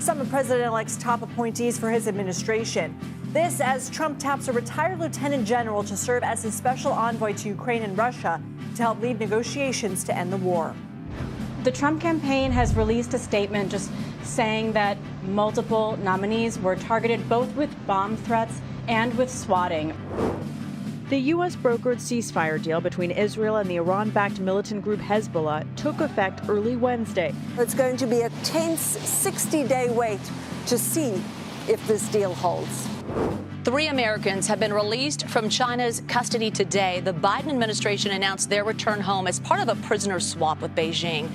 some of President-elect's top appointees for his administration. This as Trump taps a retired lieutenant general to serve as his special envoy to Ukraine and Russia to help lead negotiations to end the war. The Trump campaign has released a statement just saying that multiple nominees were targeted both with bomb threats and with swatting. The U.S. brokered ceasefire deal between Israel and the Iran-backed militant group Hezbollah took effect early Wednesday. It's going to be a tense 60-day wait to see if this deal holds. 3 Americans have been released from China's custody today. The Biden administration announced their return home as part of a prisoner swap with Beijing.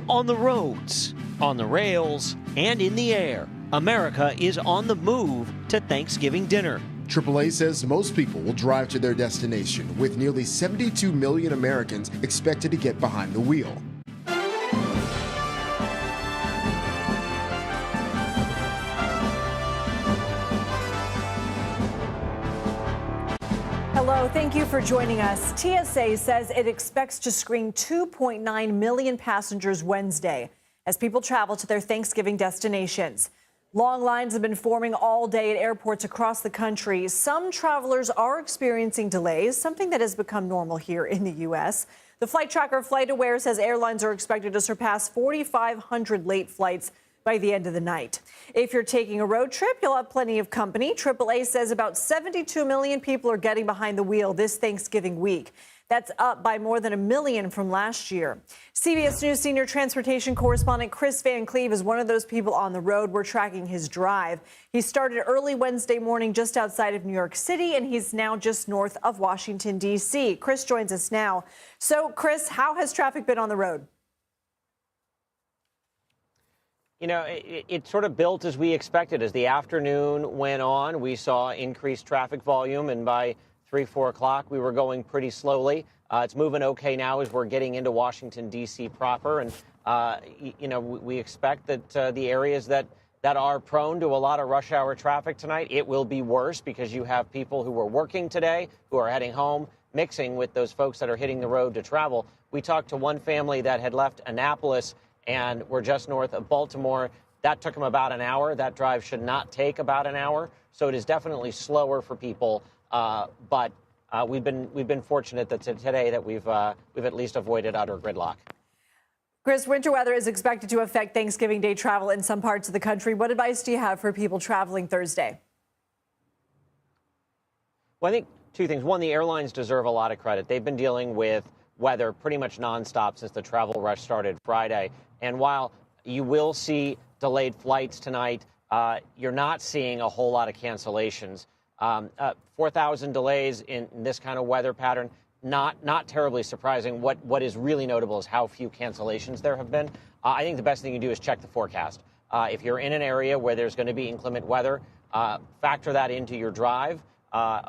On the roads, on the rails, and in the air, America is on the move to Thanksgiving dinner. AAA says most people will drive to their destination, with nearly 72 million Americans expected to get behind the wheel. Hello, thank you for joining us. TSA says it expects to screen 2.9 million passengers Wednesday as people travel to their Thanksgiving destinations. Long lines have been forming all day at airports across the country. Some travelers are experiencing delays, something that has become normal here in the U.S. The flight tracker FlightAware says airlines are expected to surpass 4,500 late flights by the end of the night. If you're taking a road trip, you'll have plenty of company. AAA says about 72 million people are getting behind the wheel this Thanksgiving week. That's up by more than 1 million from last year. CBS News senior transportation correspondent Chris Van Cleve is one of those people on the road. We're tracking his drive. He started early Wednesday morning just outside of New York City, and he's now just north of Washington, D.C. Chris joins us now. So, Chris, how has traffic been on the road? You know, it sort of built as we expected. As the afternoon went on, we saw increased traffic volume, and by 3, 4 o'clock, we were going pretty slowly. It's moving okay now as we're getting into Washington, D.C. proper. And, you know, we expect that the areas that are prone to a lot of rush hour traffic tonight, it will be worse because you have people who are working today, who are heading home, mixing with those folks that are hitting the road to travel. We talked to one family that had left Annapolis and were just north of Baltimore. That took them about an hour. That drive should not take about an hour. So it is definitely slower for people. But we've been fortunate that today that we've at least avoided utter gridlock. Chris, winter weather is expected to affect Thanksgiving Day travel in some parts of the country. What advice do you have for people traveling Thursday? Well, I think 2 things. One, the airlines deserve a lot of credit. They've been dealing with weather pretty much nonstop since the travel rush started Friday. And while you will see delayed flights tonight, you're not seeing a whole lot of cancellations. 4,000 delays in this kind of weather pattern, not terribly surprising. What is really notable is how few cancellations there have been. I think the best thing you can do is check the forecast. If you're in an area where there's going to be inclement weather, factor that into your drive,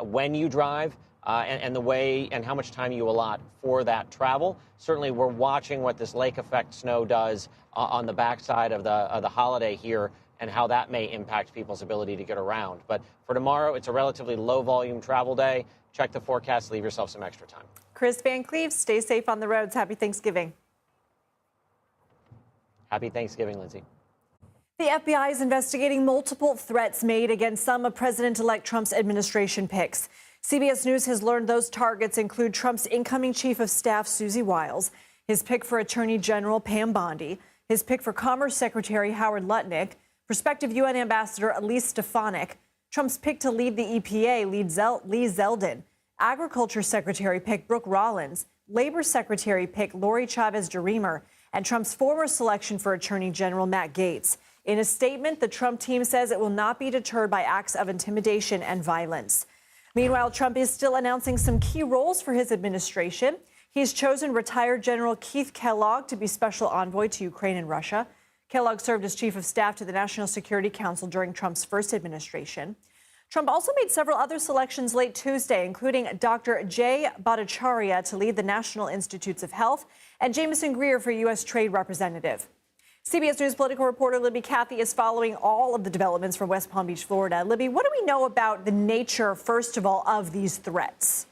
when you drive, and the way and how much time you allot for that travel. Certainly, we're watching what this lake effect snow does on the backside of the holiday here, and how that may impact people's ability to get around. But for tomorrow, it's a relatively low-volume travel day. Check the forecast. Leave yourself some extra time. Chris Van Cleve, stay safe on the roads. Happy Thanksgiving. Happy Thanksgiving, Lindsay. The FBI is investigating multiple threats made against some of President-elect Trump's administration picks. CBS News has learned those targets include Trump's incoming chief of staff, Susie Wiles, his pick for Attorney General Pam Bondi, his pick for Commerce Secretary Howard Lutnick, prospective UN Ambassador Elise Stefanik, Trump's pick to lead the EPA, Lee Zeldin, Agriculture Secretary pick Brooke Rollins, Labor Secretary pick Lori Chavez-DeRemer, and Trump's former selection for Attorney General Matt Gaetz. In a statement, the Trump team says it will not be deterred by acts of intimidation and violence. Meanwhile, Trump is still announcing some key roles for his administration. He's chosen retired General Keith Kellogg to be special envoy to Ukraine and Russia. Kellogg served as chief of staff to the National Security Council during Trump's first administration. Trump also made several other selections late Tuesday, including Dr. Jay Bhattacharya to lead the National Institutes of Health and Jameson Greer for U.S. Trade Representative. CBS News political reporter Libby Cathy is following all of the developments from West Palm Beach, Florida. Libby, what do we know about the nature, first of all, of these threats?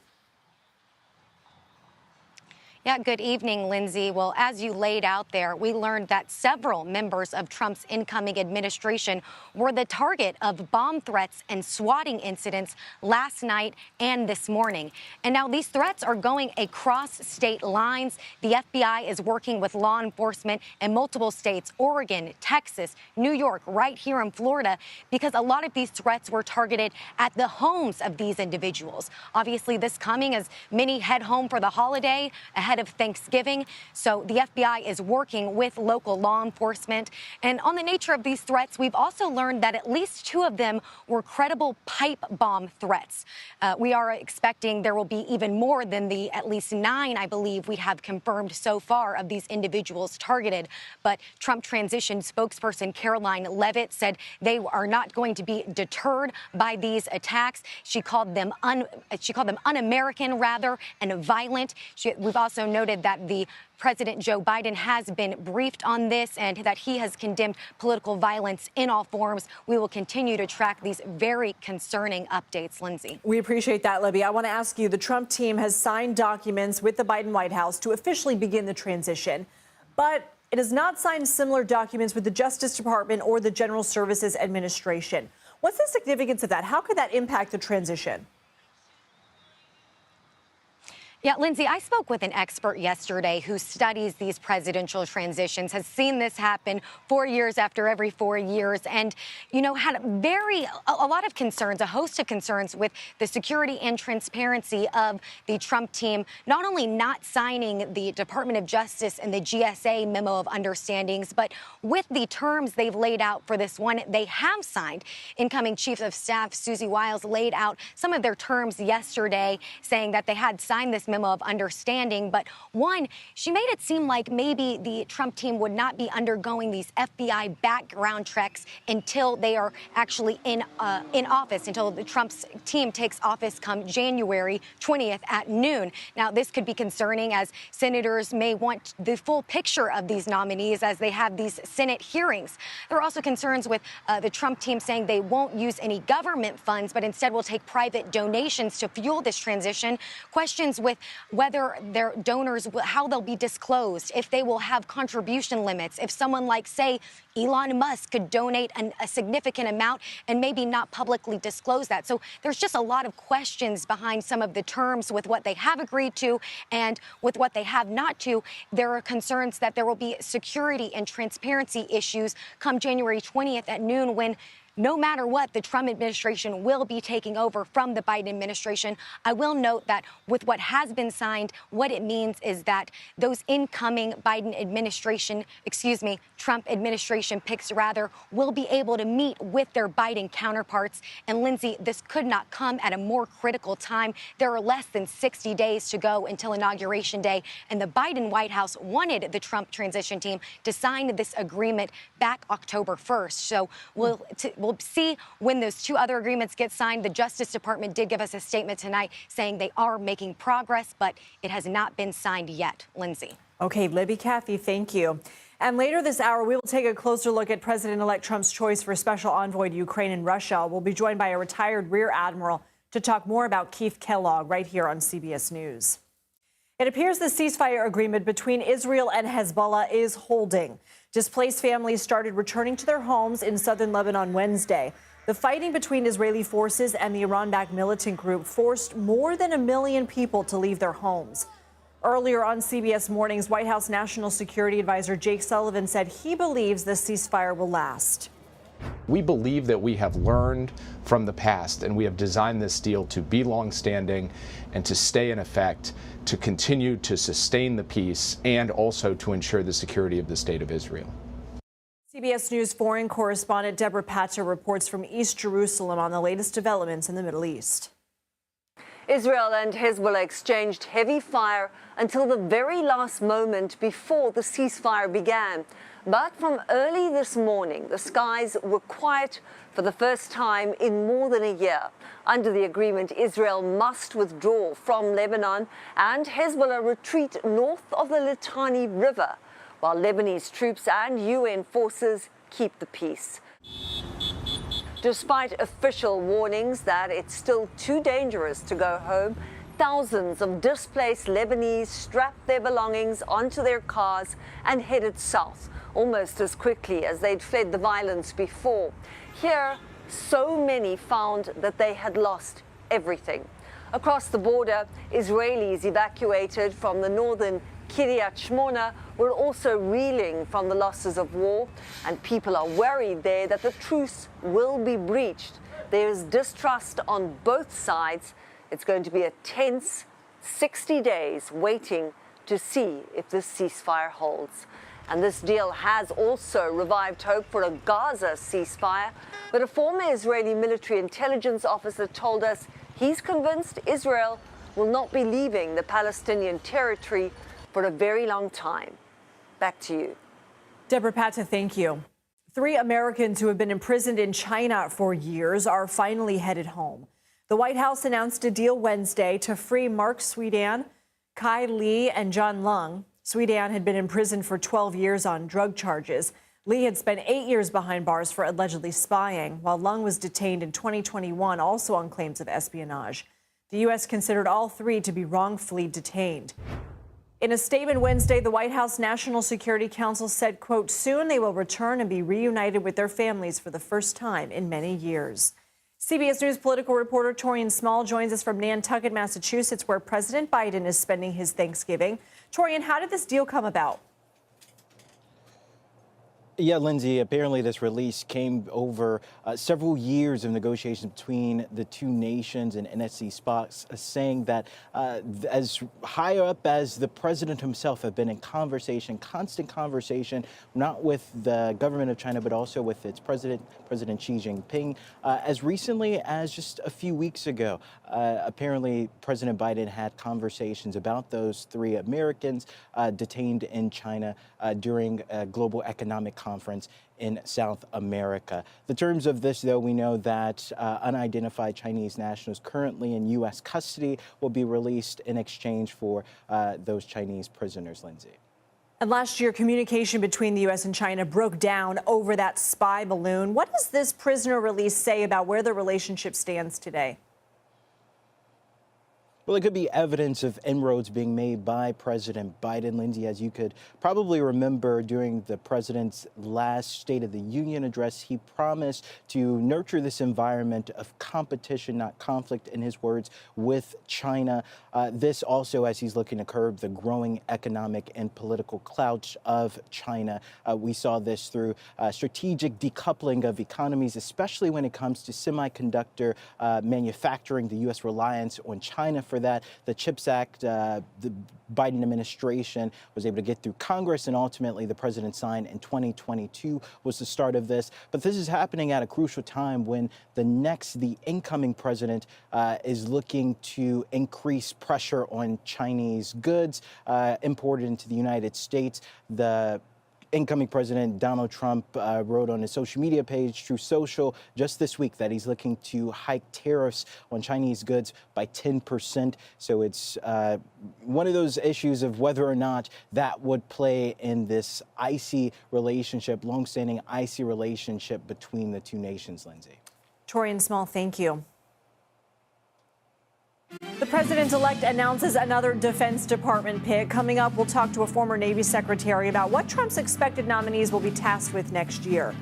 Yeah, good evening, Lindsay. Well, as you laid out there, we learned that several members of Trump's incoming administration were the target of bomb threats and swatting incidents last night and this morning. And now these threats are going across state lines. The FBI is working with law enforcement in multiple states, Oregon, Texas, New York, right here in Florida, because a lot of these threats were targeted at the homes of these individuals. Obviously, this coming as many head home for the holiday ahead of Thanksgiving. So the FBI is working with local law enforcement. And on the nature of these threats, we've also learned that at least 2 of them were credible pipe bomb threats. We are expecting there will be even more than the at least 9, I believe, we have confirmed so far of these individuals targeted. But Trump transition spokesperson Caroline Leavitt said they are not going to be deterred by these attacks. She called them un-American, rather, and violent. We've also noted that the President Joe Biden has been briefed on this and that he has condemned political violence in all forms. We will continue to track these very concerning updates, Lindsay. We appreciate that, Libby. I want to ask you, the Trump team has signed documents with the Biden White House to officially begin the transition, but it has not signed similar documents with the Justice Department or the General Services Administration. What's the significance of that? How could that impact the transition? Yeah, Lindsay, I spoke with an expert yesterday who studies these presidential transitions, has seen this happen 4 years after every 4 years, and, you know, had a lot of concerns, a host of concerns with the security and transparency of the Trump team, not only not signing the Department of Justice and the GSA memo of understandings, but with the terms they've laid out for this one they have signed. Incoming Chief of Staff Susie Wiles laid out some of their terms yesterday, saying that they had signed this memo of understanding. But one, she made it seem like maybe the Trump team would not be undergoing these FBI background checks until they are actually in office, until the Trump's team takes office come January 20th at noon. Now, this could be concerning as senators may want the full picture of these nominees as they have these Senate hearings. There are also concerns with the Trump team saying they won't use any government funds, but instead will take private donations to fuel this transition. Questions with whether their donors, how they'll be disclosed, if they will have contribution limits, if someone like, say, Elon Musk could donate a significant amount and maybe not publicly disclose that. So there's just a lot of questions behind some of the terms with what they have agreed to and with what they have not to. There are concerns that there will be security and transparency issues come January 20th at noon when no matter what, the Trump administration will be taking over from the Biden administration. I will note that with what has been signed, what it means is that those incoming Trump administration picks rather, will be able to meet with their Biden counterparts. And Lindsay, this could not come at a more critical time. There are less than 60 days to go until Inauguration Day, and the Biden White House wanted the Trump transition team to sign this agreement back October 1st. So we'll see when those 2 other agreements get signed. The Justice Department did give us a statement tonight saying they are making progress, but it has not been signed yet. Lindsay. Okay, Libby Caffey, thank you. And later this hour, we will take a closer look at President-elect Trump's choice for special envoy to Ukraine and Russia. We'll be joined by a retired Rear Admiral to talk more about Keith Kellogg right here on CBS News. It appears the ceasefire agreement between Israel and Hezbollah is holding. Displaced families started returning to their homes in southern Lebanon Wednesday. The fighting between Israeli forces and the Iran-backed militant group forced more than 1 million people to leave their homes. Earlier on CBS Mornings, White House National Security Advisor Jake Sullivan said he believes the ceasefire will last. We believe that we have learned from the past, and we have designed this deal to be long-standing and to stay in effect, to continue to sustain the peace, and also to ensure the security of the State of Israel. CBS News foreign correspondent Deborah Patta reports from East Jerusalem on the latest developments in the Middle East. Israel and Hezbollah exchanged heavy fire until the very last moment before the ceasefire began. But from early this morning, the skies were quiet for the first time in more than a year. Under the agreement, Israel must withdraw from Lebanon and Hezbollah retreat north of the Litani River, while Lebanese troops and UN forces keep the peace. Despite official warnings that it's still too dangerous to go home, thousands of displaced Lebanese strapped their belongings onto their cars and headed south, almost as quickly as they'd fled the violence before. Here, so many found that they had lost everything. Across the border, Israelis evacuated from the northern Kiryat Shmona were also reeling from the losses of war, and people are worried there that the truce will be breached. There is distrust on both sides. It's going to be a tense 60 days waiting to see if this ceasefire holds. And this deal has also revived hope for a Gaza ceasefire, but a former Israeli military intelligence officer told us he's convinced Israel will not be leaving the Palestinian territory for a very long time. Back to you. Deborah Patta, thank you. 3 Americans who have been imprisoned in China for years are finally headed home. The White House announced a deal Wednesday to free Mark Swedan, Kai Li, and John Lung. Swedan had been imprisoned for 12 years on drug charges. Li had spent 8 years behind bars for allegedly spying, while Lung was detained in 2021, also on claims of espionage. The U.S. considered all 3 to be wrongfully detained. In a statement Wednesday, the White House National Security Council said, quote, soon they will return and be reunited with their families for the first time in many years. CBS News political reporter Torian Small joins us from Nantucket, Massachusetts, where President Biden is spending his Thanksgiving. Torian, how did this deal come about? Yeah, Lindsay, apparently this release came over several years of negotiations between the two nations and NSC spots, saying that as high up as the president himself have been in conversation, constant conversation, not with the government of China, but also with its president, President Xi Jinping. As recently as just a few weeks ago, apparently President Biden had conversations about those 3 Americans detained in China during a global economic conference in South America. The terms of this, though, we know that unidentified Chinese nationals currently in U.S. custody will be released in exchange for those Chinese prisoners, Lindsay. And last year, communication between the U.S. and China broke down over that spy balloon. What does this prisoner release say about where the relationship stands today? Well, it could be evidence of inroads being made by President Biden. Lindsay, as you could probably remember during the president's last State of the Union address, he promised to nurture this environment of competition, not conflict, in his words, with China. This also as he's looking to curb the growing economic and political clout of China. We saw this through strategic decoupling of economies, especially when it comes to semiconductor manufacturing, the U.S. reliance on China for that. The CHIPS Act, the Biden administration was able to get through Congress, and ultimately the president signed in 2022 was the start of this. But this is happening at a crucial time when the incoming president is looking to increase pressure on Chinese goods imported into the United States. The incoming president Donald Trump wrote on his social media page, Truth Social, just this week that he's looking to hike tariffs on Chinese goods by 10%. So it's one of those issues of whether or not that would play in this icy relationship, longstanding icy relationship between the two nations, Lindsay. Torian Small, thank you. The president-elect announces another Defense Department pick. Coming up, we'll talk to a former Navy secretary about what Trump's expected nominees will be tasked with next year.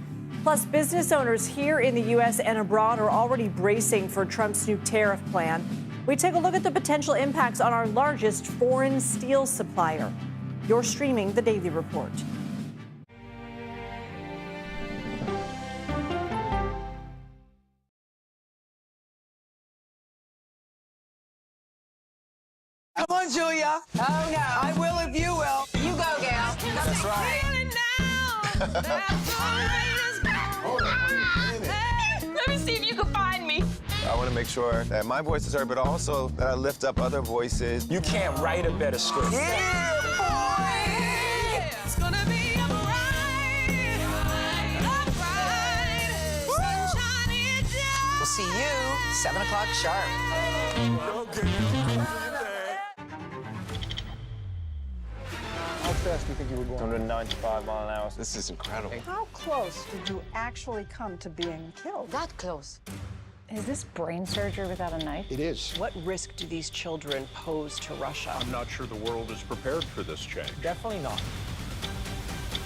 Plus, business owners here in the U.S. and abroad are already bracing for Trump's new tariff plan. We take a look at the potential impacts on our largest foreign steel supplier. You're streaming The Daily Report. Come on, Julia. Oh, no. I will if you will. You go, gal. That's right. Let me see if you can find me. I want to make sure that my voice is heard, but also that I lift up other voices. You can't write a better script. Yeah, boy! It's gonna be a ride. We'll see you 7 o'clock sharp. How fast do you think you were going? 195 miles an hour. This is incredible. How close did you actually come to being killed? That close. Is this brain surgery without a knife? It is. What risk do these children pose to Russia? I'm not sure the world is prepared for this change. Definitely not.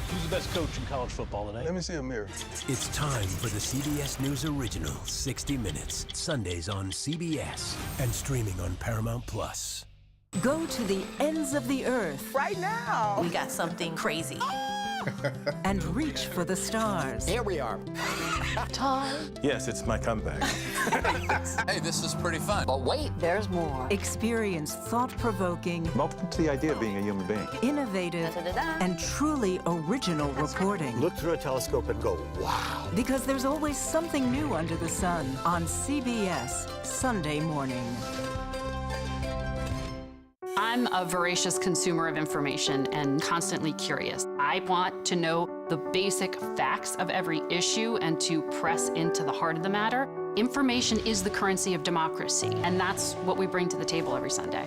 Who's the best coach in college football today? Let me see a mirror. It's time for the CBS News original, 60 Minutes. Sundays on CBS and streaming on Paramount Plus. Go to the ends of the earth. Right now. We got something crazy. And reach for the stars. Here we are. Time. Yes, it's my comeback. Hey, this is pretty fun. But wait, there's more. Experience thought-provoking. Welcome to the idea of being a human being. Innovative and truly original reporting. Look through a telescope and go, wow. Because there's always something new under the sun on CBS Sunday morning. I'm a voracious consumer of information and constantly curious. I want to know the basic facts of every issue and to press into the heart of the matter. Information is the currency of democracy, and that's what we bring to the table every Sunday.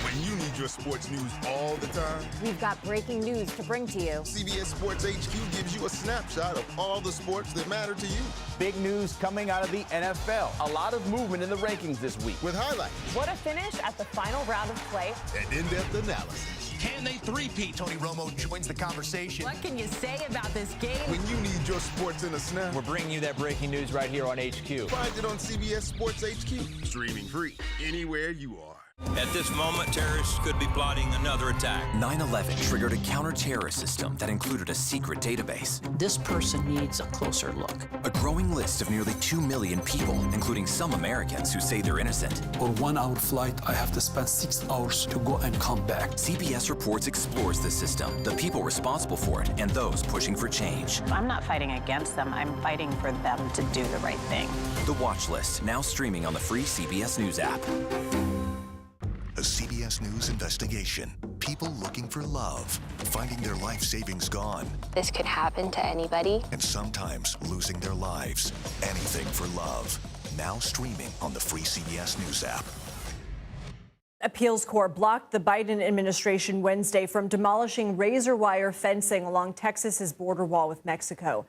When you need your sports news all the time, we've got breaking news to bring to you. CBS Sports HQ gives you a snapshot of all the sports that matter to you. Big news coming out of the NFL. A lot of movement in the rankings this week. With highlights. What a finish at the final round of play. And in-depth analysis. Can they three-peat? Tony Romo joins the conversation. What can you say about this game? When you need your sports in a snap, we're bringing you that breaking news right here on HQ. Find it on CBS Sports HQ. Streaming free anywhere you are. At this moment, terrorists could be plotting another attack. 9/11 triggered a counter-terrorist system that included a secret database. This person needs a closer look. A growing list of nearly 2 million people, including some Americans who say they're innocent. On 1 hour flight, I have to spend 6 hours to go and come back. CBS Reports explores the system, the people responsible for it, and those pushing for change. I'm not fighting against them. I'm fighting for them to do the right thing. The Watch List, now streaming on the free CBS News app. A CBS News investigation. People looking for love, finding their life savings gone. This could happen to anybody. And sometimes losing their lives. Anything for love. Now streaming on the free CBS News app. Appeals court blocked the Biden administration Wednesday from demolishing razor wire fencing along Texas's border wall with Mexico.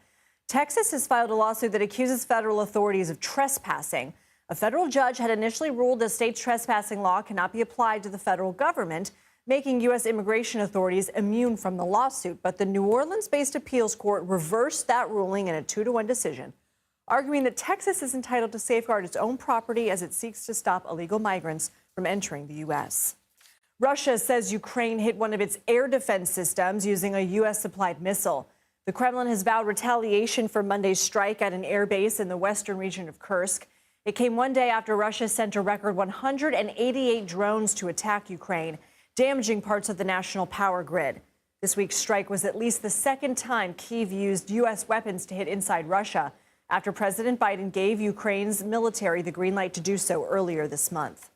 Texas has filed a lawsuit that accuses federal authorities of trespassing. A federal judge had initially ruled the state's trespassing law cannot be applied to the federal government, making U.S. immigration authorities immune from the lawsuit. But the New Orleans-based appeals court reversed that ruling in a 2-1 decision, arguing that Texas is entitled to safeguard its own property as it seeks to stop illegal migrants from entering the U.S. Russia says Ukraine hit one of its air defense systems using a U.S.-supplied missile. The Kremlin has vowed retaliation for Monday's strike at an air base in the western region of Kursk. It came one day after Russia sent a record 188 drones to attack Ukraine, damaging parts of the national power grid. This week's strike was at least the second time Kyiv used U.S. weapons to hit inside Russia, after President Biden gave Ukraine's military the green light to do so earlier this month.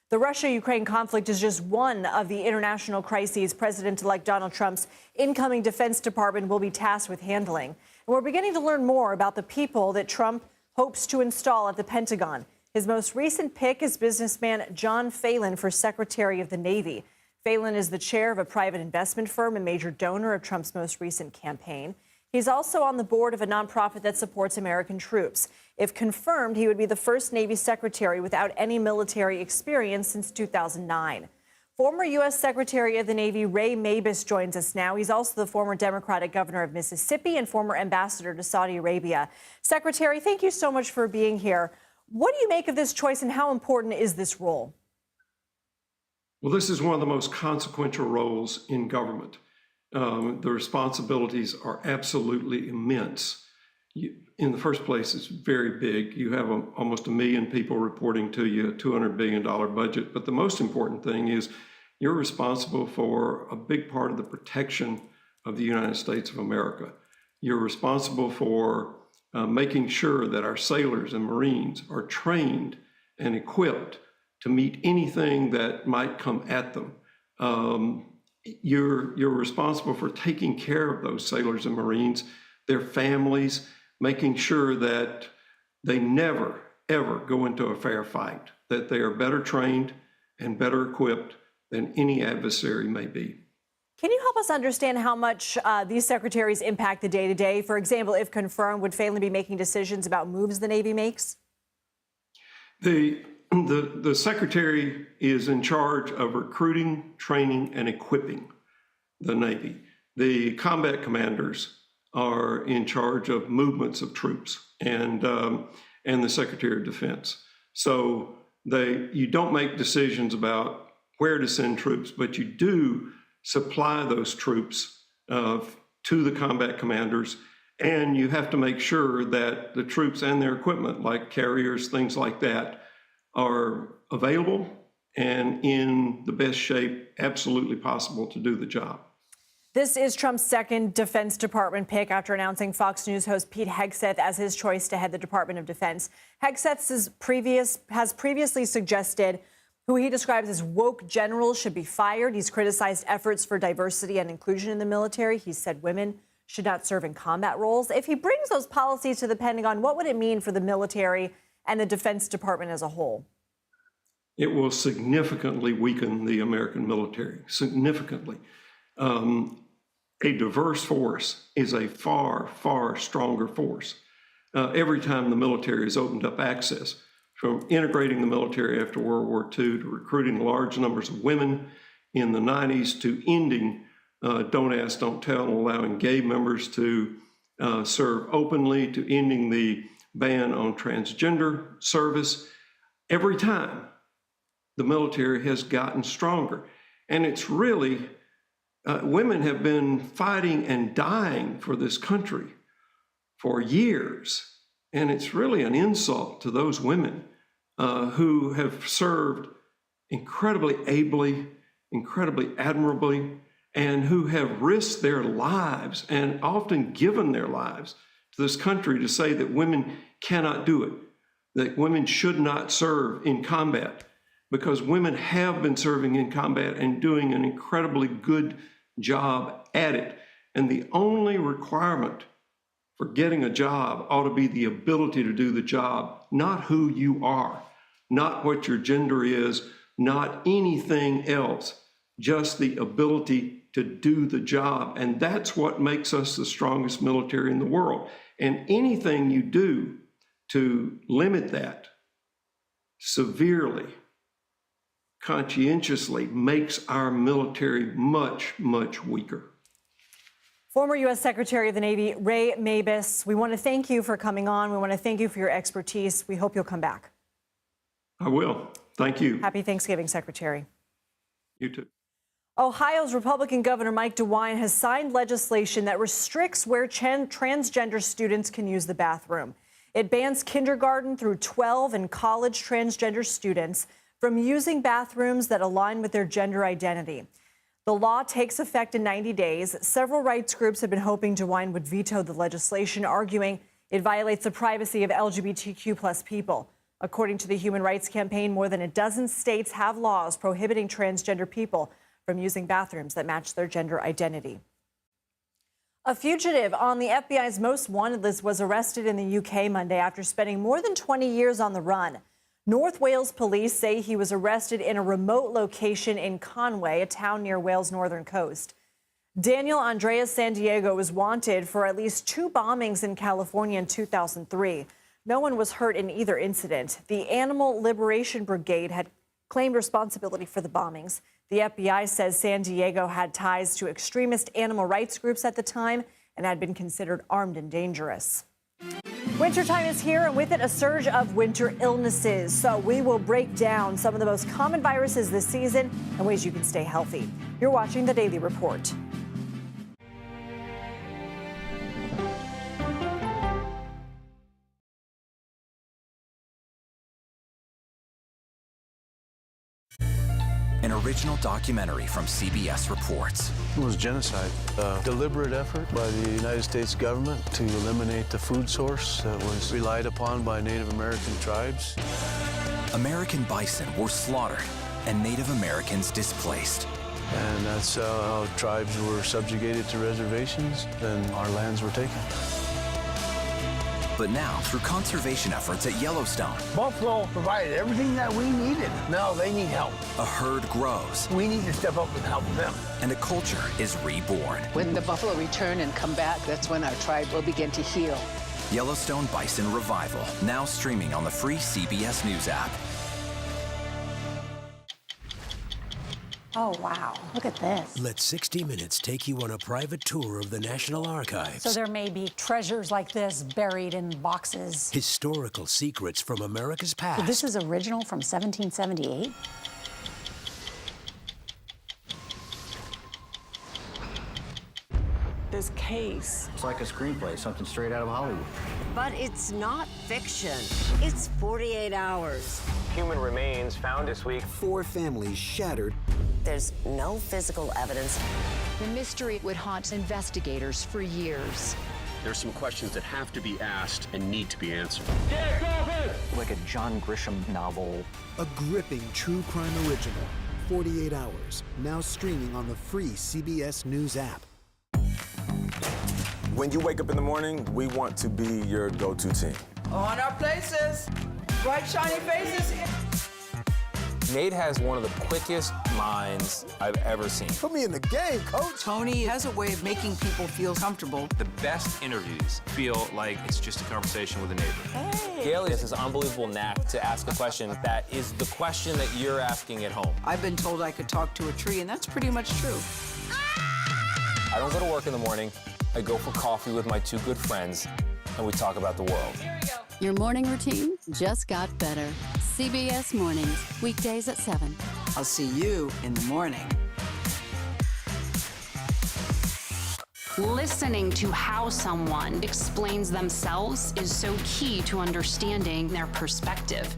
The Russia-Ukraine conflict is just one of the international crises President-elect Donald Trump's incoming Defense Department will be tasked with handling. And we're beginning to learn more about the people that Trump hopes to install at the Pentagon. His most recent pick is businessman John Phelan for Secretary of the Navy. Phelan is the chair of a private investment firm and major donor of Trump's most recent campaign. He's also on the board of a nonprofit that supports American troops. If confirmed, he would be the first Navy secretary without any military experience since 2009. Former U.S. Secretary of the Navy Ray Mabus joins us now. He's also the former Democratic governor of Mississippi and former ambassador to Saudi Arabia. Secretary, thank you so much for being here. What do you make of this choice and how important is this role? Well, this is one of the most consequential roles in government. The responsibilities are absolutely immense. In the first place, it's very big. You have almost 1 million people reporting to you, a $200 billion budget. But the most important thing is you're responsible for a big part of the protection of the United States of America. You're responsible for making sure that our sailors and Marines are trained and equipped to meet anything that might come at them. You're responsible for taking care of those sailors and Marines, their families, making sure that they never, ever go into a fair fight, that they are better trained and better equipped than any adversary may be. Can you help us understand how much these secretaries impact the day-to-day? For example, if confirmed, would Phelan be making decisions about moves the Navy makes? The secretary is in charge of recruiting, training, and equipping the Navy. The combat commanders are in charge of movements of troops and the Secretary of Defense. So you don't make decisions about where to send troops, but you do supply those troops to the combat commanders, and you have to make sure that the troops and their equipment, like carriers, things like that, are available and in the best shape absolutely possible to do the job. This is Trump's second Defense Department pick after announcing Fox News host Pete Hegseth as his choice to head the Department of Defense. Hegseth has previously suggested who he describes as woke generals should be fired. He's criticized efforts for diversity and inclusion in the military. He said women should not serve in combat roles. If he brings those policies to the Pentagon, what would it mean for the military and the Defense Department as a whole? It will significantly weaken the American military, significantly. A diverse force is a far, far stronger force. Every time the military has opened up access, from integrating the military after World War II to recruiting large numbers of women in the 90s to ending Don't Ask, Don't Tell, and allowing gay members to serve openly, to ending the ban on transgender service. Every time the military has gotten stronger. And it's really, women have been fighting and dying for this country for years. And it's really an insult to those women who have served incredibly ably, incredibly admirably, and who have risked their lives and often given their lives to this country to say that women cannot do it, that women should not serve in combat, because women have been serving in combat and doing an incredibly good job at it. And the only requirement for getting a job ought to be the ability to do the job, not who you are, not what your gender is, not anything else, just the ability to do the job. And that's what makes us the strongest military in the world. And anything you do to limit that severely, conscientiously, makes our military much, much weaker. Former U.S. Secretary of the Navy, Ray Mabus, we want to thank you for coming on. We want to thank you for your expertise. We hope you'll come back. I will. Thank you. Happy Thanksgiving, Secretary. You too. Ohio's Republican Governor Mike DeWine has signed legislation that restricts where transgender students can use the bathroom. It bans kindergarten through 12 and college transgender students from using bathrooms that align with their gender identity. The law takes effect in 90 days. Several rights groups have been hoping DeWine would veto the legislation, arguing it violates the privacy of LGBTQ+ people. According to the Human Rights Campaign, more than a dozen states have laws prohibiting transgender people from using bathrooms that match their gender identity. A fugitive on the FBI's most wanted list was arrested in the UK Monday after spending more than 20 years on the run. North Wales police say he was arrested in a remote location in Conway, a town near Wales' northern coast. Daniel Andreas Sandiego was wanted for at least 2 bombings in California in 2003. No one was hurt in either incident. The Animal Liberation Brigade had claimed responsibility for the bombings. The FBI says Sandiego had ties to extremist animal rights groups at the time and had been considered armed and dangerous. Wintertime is here, and with it, a surge of winter illnesses. So we will break down some of the most common viruses this season and ways you can stay healthy. You're watching The Daily Report. An original documentary from CBS reports. It was genocide, a deliberate effort by the United States government to eliminate the food source that was relied upon by Native American tribes. American bison were slaughtered and Native Americans displaced. And that's how tribes were subjugated to reservations and our lands were taken. But now, through conservation efforts at Yellowstone, Buffalo provided everything that we needed. Now they need help. a herd grows We need to step up and help them. and a culture is reborn. When the buffalo return and come back, that's when our tribe will begin to heal. Yellowstone Bison Revival, now streaming on the free CBS News app. Oh, wow. Look at this. Let 60 Minutes take you on a private tour of the National Archives. So there may be treasures like this buried in boxes. Historical secrets from America's past. This is original from 1778? This case. It's like a screenplay, something straight out of Hollywood. But it's not fiction. It's 48 hours. Human remains found this week. 4 families shattered. There's no physical evidence. The mystery would haunt investigators for years. There's some questions that have to be asked and need to be answered. Like a John Grisham novel. A gripping true crime original. 48 hours. Now streaming on the free CBS News app. When you wake up in the morning, we want to be your go-to team. On our places. Bright, shiny faces. Nate has one of the quickest minds I've ever seen. Put me in the game, coach. Tony has a way of making people feel comfortable. The best interviews feel like it's just a conversation with a neighbor. Hey. Gail has this unbelievable knack to ask a question that is the question that you're asking at home. I've been told I could talk to a tree, and that's pretty much true. I don't go to work in the morning. I go for coffee with my 2 good friends, and we talk about the world. Your morning routine just got better. CBS Mornings, weekdays at 7. I'll see you in the morning. Listening to how someone explains themselves is so key to understanding their perspective.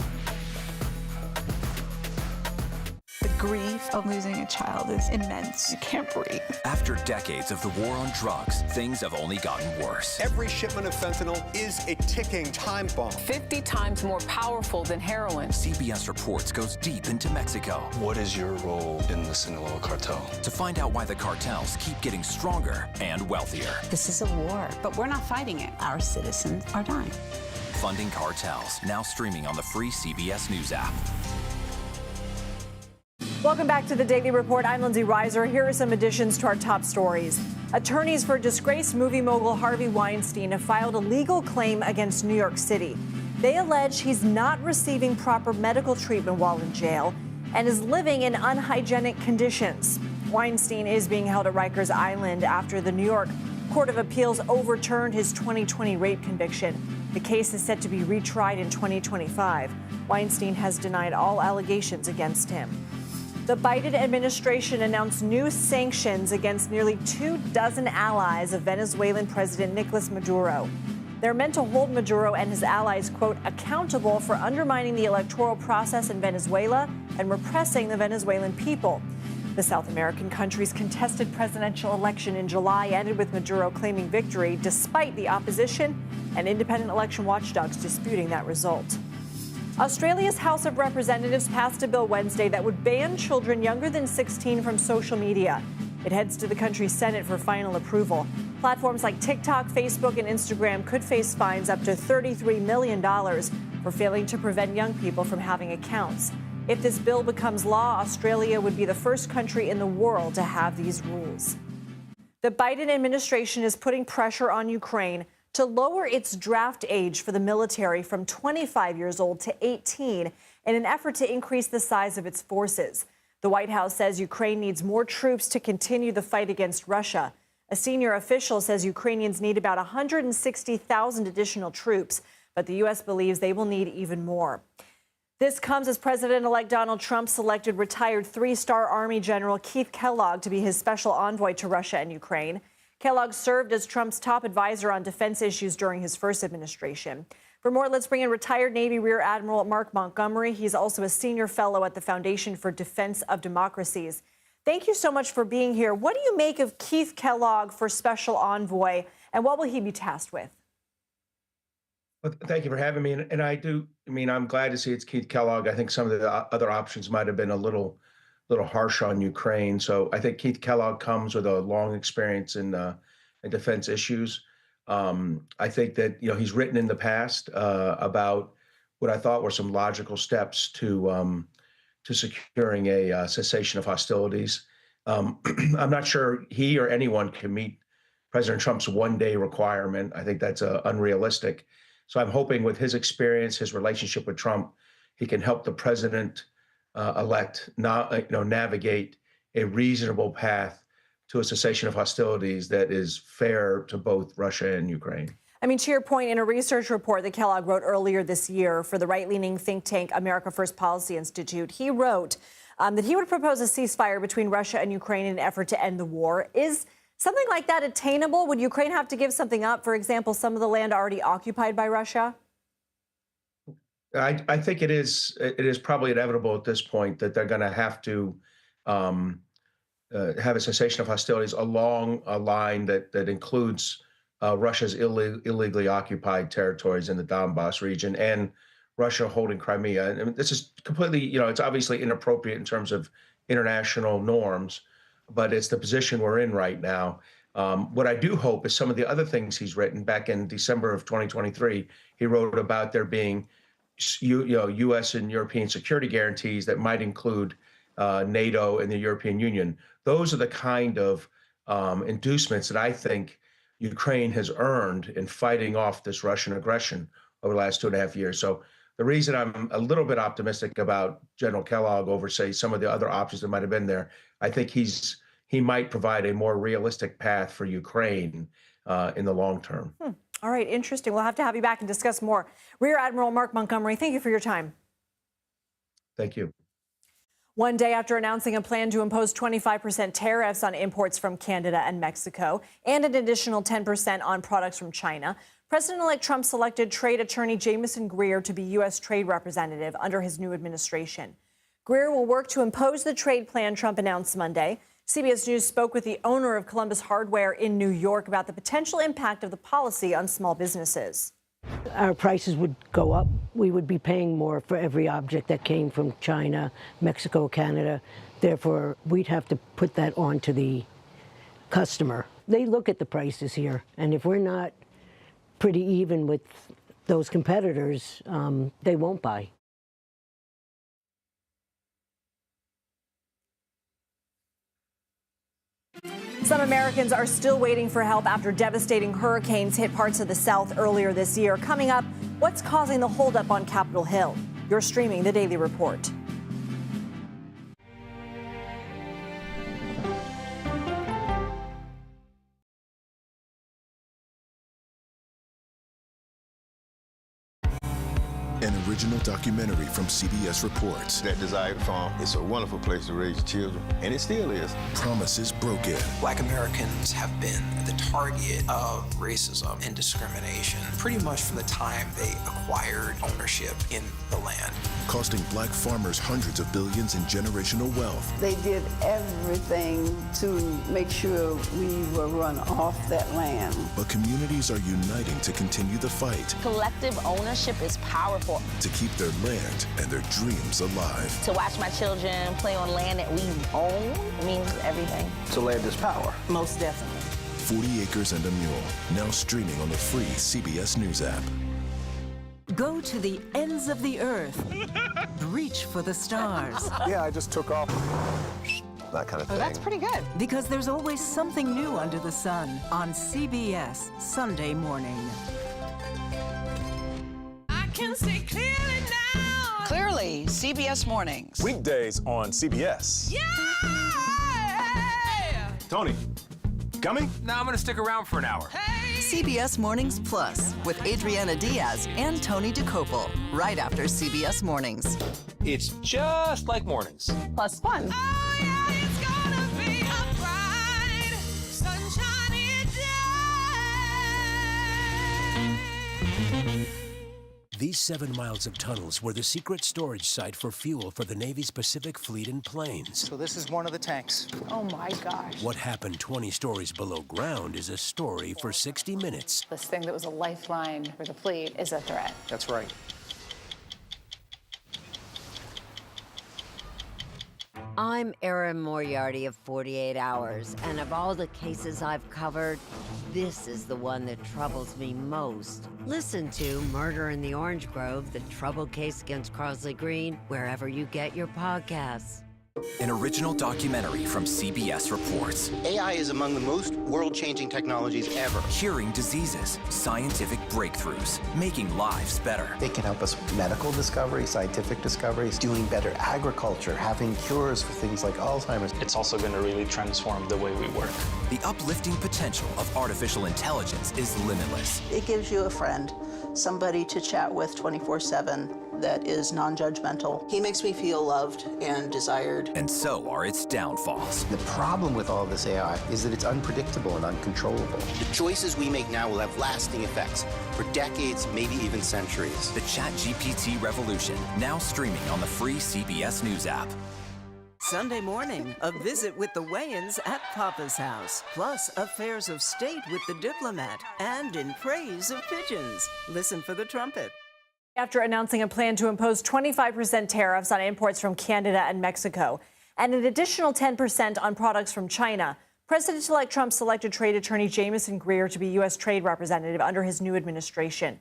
The grief of losing a child is immense. You can't breathe. After decades of the war on drugs, things have only gotten worse. Every shipment of fentanyl is a ticking time bomb. 50 times more powerful than heroin. CBS Reports goes deep into Mexico. What is your role in the Sinaloa cartel? To find out why the cartels keep getting stronger and wealthier. This is a war, but we're not fighting it. Our citizens are dying. Funding Cartels, now streaming on the free CBS News app. Welcome back to the Daily Report. I'm Lindsay Reiser. Here are some additions to our top stories. Attorneys for disgraced movie mogul Harvey Weinstein have filed a legal claim against New York City. They allege he's not receiving proper medical treatment while in jail and is living in unhygienic conditions. Weinstein is being held at Rikers Island after the New York Court of Appeals overturned his 2020 rape conviction. The case is set to be retried in 2025. Weinstein has denied all allegations against him. The Biden administration announced new sanctions against nearly 24 allies of Venezuelan President Nicolas Maduro. They're meant to hold Maduro and his allies, quote, accountable for undermining the electoral process in Venezuela and repressing the Venezuelan people. The South American country's contested presidential election in July ended with Maduro claiming victory despite the opposition and independent election watchdogs disputing that result. Australia's House of Representatives passed a bill Wednesday that would ban children younger than 16 from social media. It heads to the country's Senate for final approval. Platforms like TikTok, Facebook, and Instagram could face fines up to $33 million for failing to prevent young people from having accounts. If this bill becomes law, Australia would be the first country in the world to have these rules. The Biden administration is putting pressure on Ukraine to lower its draft age for the military from 25 years old to 18 in an effort to increase the size of its forces. The White House says Ukraine needs more troops to continue the fight against Russia. A senior official says Ukrainians need about 160,000 additional troops, but the U.S. believes they will need even more. This comes as President-elect Donald Trump selected retired 3-star Army General Keith Kellogg to be his special envoy to Russia and Ukraine. Kellogg served as Trump's top advisor on defense issues during his first administration. For more, let's bring in retired Navy Rear Admiral Mark Montgomery. He's also a senior fellow at the Foundation for Defense of Democracies. Thank you so much for being here. What do you make of Keith Kellogg for special envoy, and what will he be tasked with? Well, thank you for having me. And I'm glad to see it's Keith Kellogg. I think some of the other options might have been a little harsh on Ukraine. So I think Keith Kellogg comes with a long experience in defense issues. I think that, he's written in the past about what I thought were some logical steps to securing a cessation of hostilities. I'm not sure he or anyone can meet President Trump's one-day requirement. I think that's unrealistic. So I'm hoping with his experience, his relationship with Trump, he can help the president elect navigate a reasonable path to a cessation of hostilities that is fair to both Russia and Ukraine. I mean, to your point, in a research report that Kellogg wrote earlier this year for the right-leaning think tank America First Policy Institute, he wrote that he would propose a ceasefire between Russia and Ukraine in an effort to end the war. Is something like that attainable? Would Ukraine have to give something up? For example, some of the land already occupied by Russia? I think it is probably inevitable at this point that they're going to have to have a cessation of hostilities along a line that includes Russia's illegally occupied territories in the Donbass region and Russia holding Crimea. And this is completely, it's obviously inappropriate in terms of international norms, but it's the position we're in right now. What I do hope is some of the other things he's written. Back in December of 2023, he wrote about there being U.S. and European security guarantees that might include NATO and the European Union. Those are the kind of inducements that I think Ukraine has earned in fighting off this Russian aggression over the last 2.5 years. So the reason I'm a little bit optimistic about General Kellogg over, say, some of the other options that might have been there, I think he might provide a more realistic path for Ukraine in the long term. All right, interesting. We'll have to have you back and discuss more. Rear Admiral Mark Montgomery, thank you for your time. Thank you. One day after announcing a plan to impose 25% tariffs on imports from Canada and Mexico and an additional 10% on products from China, President-elect Trump selected trade attorney Jamieson Greer to be U.S. trade representative under his new administration. Greer will work to impose the trade plan Trump announced Monday. CBS News spoke with the owner of Columbus Hardware in New York about the potential impact of the policy on small businesses. Our prices would go up. We would be paying more for every object that came from China, Mexico, Canada. Therefore, we'd have to put that on to the customer. They look at the prices here, and if we're not pretty even with those competitors, they won't buy. Some Americans are still waiting for help after devastating hurricanes hit parts of the South earlier this year. Coming up, what's causing the holdup on Capitol Hill? You're streaming The Daily Report. An original documentary from CBS Reports. That desired farm, it's a wonderful place to raise children, and it still is. Promises broken. Black Americans have been the target of racism and discrimination pretty much from the time they acquired ownership in the land. Costing black farmers hundreds of billions in generational wealth. They did everything to make sure we were run off that land. But communities are uniting to continue the fight. Collective ownership is powerful. To keep their land and their dreams alive. To watch my children play on land that we own means everything. So land is power. Most definitely. 40 Acres and a Mule, now streaming on the free CBS News app. Go to the ends of the earth. Reach for the stars. Yeah, I just took off. That kind of thing. Oh, that's pretty good. Because there's always something new under the sun on CBS Sunday morning. Can see clearly now. Clearly, CBS Mornings. Weekdays on CBS. Yeah! Tony, coming? No, I'm gonna stick around for an hour. Hey! CBS Mornings Plus with Adriana Diaz and Tony DeCopel, right after CBS Mornings. It's just like mornings. Plus fun. Oh, yeah, it's gonna be a bright, sunshiny day. These 7 miles of tunnels were the secret storage site for fuel for the Navy's Pacific Fleet in planes. So this is one of the tanks. Oh my gosh. What happened 20 stories below ground is a story for 60 Minutes. This thing that was a lifeline for the fleet is a threat. That's right. I'm Erin Moriarty of 48 Hours, and of all the cases I've covered, this is the one that troubles me most. Listen to Murder in the Orange Grove, the troubled case against Crosley Green, wherever you get your podcasts. An original documentary from CBS reports. AI is among the most world-changing technologies ever. Curing diseases, scientific breakthroughs, making lives better. It can help us with medical discoveries, scientific discoveries, doing better agriculture, having cures for things like Alzheimer's. It's also going to really transform the way we work. The uplifting potential of artificial intelligence is limitless. It gives you a friend, somebody to chat with 24/7 that is non-judgmental. He makes me feel loved and desired. And so are its downfalls. The problem with all this AI is that it's unpredictable and uncontrollable. The choices we make now will have lasting effects for decades, maybe even centuries. The ChatGPT revolution, now streaming on the free CBS News app. Sunday morning, a visit with the Wayans at Papa's house, plus affairs of state with the diplomat, and in praise of pigeons. Listen for the trumpet. After announcing a plan to impose 25% tariffs on imports from Canada and Mexico, and an additional 10% on products from China, President-elect Trump selected trade attorney Jamieson Greer to be U.S. trade representative under his new administration.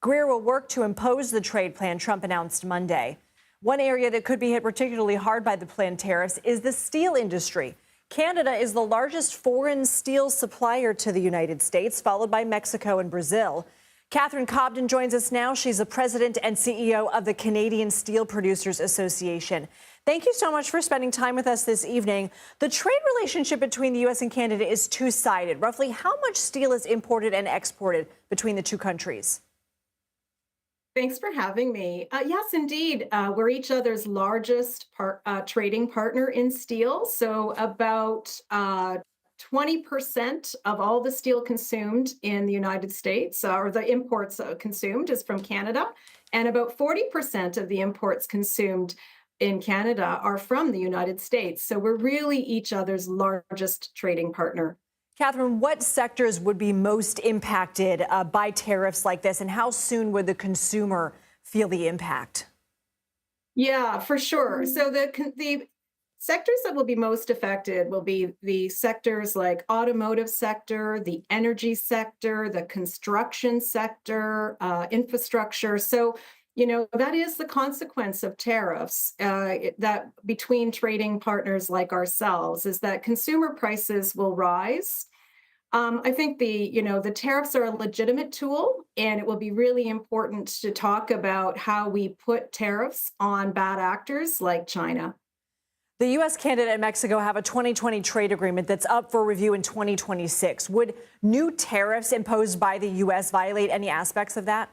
Greer will work to impose the trade plan Trump announced Monday. One area that could be hit particularly hard by the planned tariffs is the steel industry. Canada is the largest foreign steel supplier to the United States, followed by Mexico and Brazil. Catherine Cobden joins us now. She's the president and CEO of the Canadian Steel Producers Association. Thank you so much for spending time with us this evening. The trade relationship between the U.S. and Canada is two-sided. Roughly how much steel is imported and exported between the two countries? Thanks for having me. Yes, indeed. We're each other's largest trading partner in steel. So about 20% of all the steel consumed in the United States, or the imports consumed, is from Canada. And about 40% of the imports consumed in Canada are from the United States. So we're really each other's largest trading partner. Catherine, what sectors would be most impacted by tariffs like this, and how soon would the consumer feel the impact? Yeah, for sure. So the sectors that will be most affected will be the sectors like automotive sector, the energy sector, the construction sector, infrastructure. So, you know, that is the consequence of tariffs that between trading partners like ourselves is that consumer prices will rise. I think the tariffs are a legitimate tool, and it will be really important to talk about how we put tariffs on bad actors like China. The U.S., Canada, and Mexico have a 2020 trade agreement that's up for review in 2026. Would new tariffs imposed by the U.S. violate any aspects of that?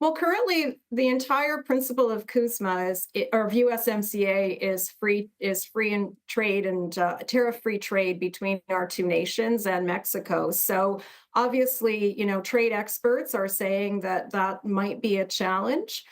Well, currently, the entire principle of CUSMA or USMCA is free in trade and tariff-free trade between our two nations and Mexico. So obviously, you know, trade experts are saying that that might be a challenge.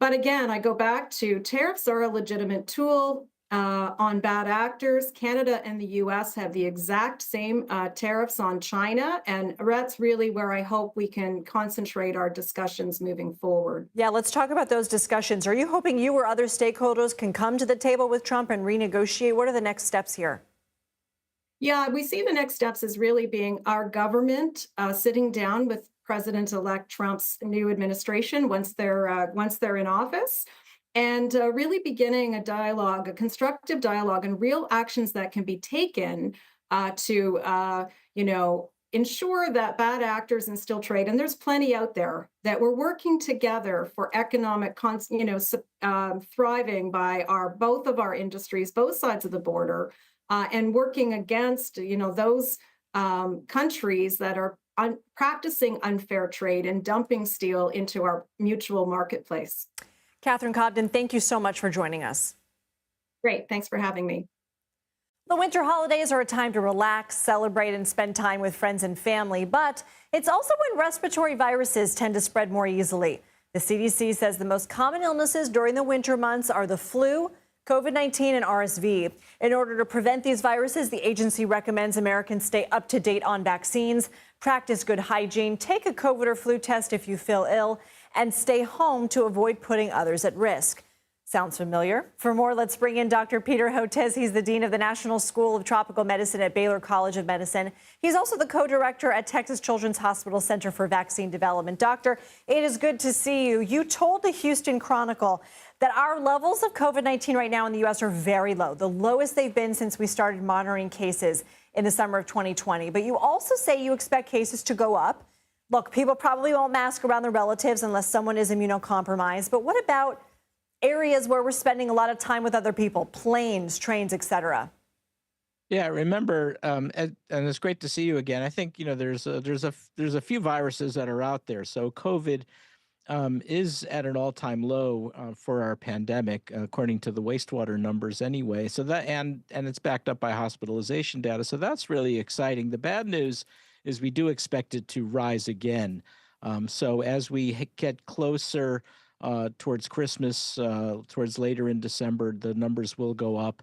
But again, I go back to tariffs are a legitimate tool on bad actors. Canada and the U.S. have the exact same tariffs on China, and that's really where I hope we can concentrate our discussions moving forward. Yeah, let's talk about those discussions. Are you hoping you or other stakeholders can come to the table with Trump and renegotiate? What are the next steps here? Yeah, we see the next steps as really being our government sitting down with President-elect Trump's new administration once they're in office, and really beginning a dialogue, a constructive dialogue, and real actions that can be taken to ensure that bad actors in steel trade, and there's plenty out there, that we're working together for economic thriving by both of our industries, both sides of the border, and working against those countries that are practicing unfair trade and dumping steel into our mutual marketplace. Catherine Cobden, thank you so much for joining us. Great. Thanks for having me. The winter holidays are a time to relax, celebrate, and spend time with friends and family, but it's also when respiratory viruses tend to spread more easily. The CDC says the most common illnesses during the winter months are the flu, COVID-19, and RSV. In order to prevent these viruses, the agency recommends Americans stay up to date on vaccines, practice good hygiene, take a COVID or flu test if you feel ill, and stay home to avoid putting others at risk. Sounds familiar. For more, let's bring in Dr. Peter Hotez. He's the Dean of the National School of Tropical Medicine at Baylor College of Medicine. He's also the co-director at Texas Children's Hospital Center for Vaccine Development. Doctor, it is good to see you. You told the Houston Chronicle that our levels of COVID-19 right now in the U.S. are very low, the lowest they've been since we started monitoring cases in the summer of 2020. But you also say you expect cases to go up. Look, people probably won't mask around their relatives unless someone is immunocompromised. But what about areas where we're spending a lot of time with other people, planes, trains, et cetera? Yeah, remember, and it's great to see you again. I think, there's a few viruses that are out there. So COVID is at an all-time low for our pandemic, according to the wastewater numbers anyway. So that and it's backed up by hospitalization data. So that's really exciting. The bad news is we do expect it to rise again. So as we get closer towards Christmas, towards later in December, the numbers will go up.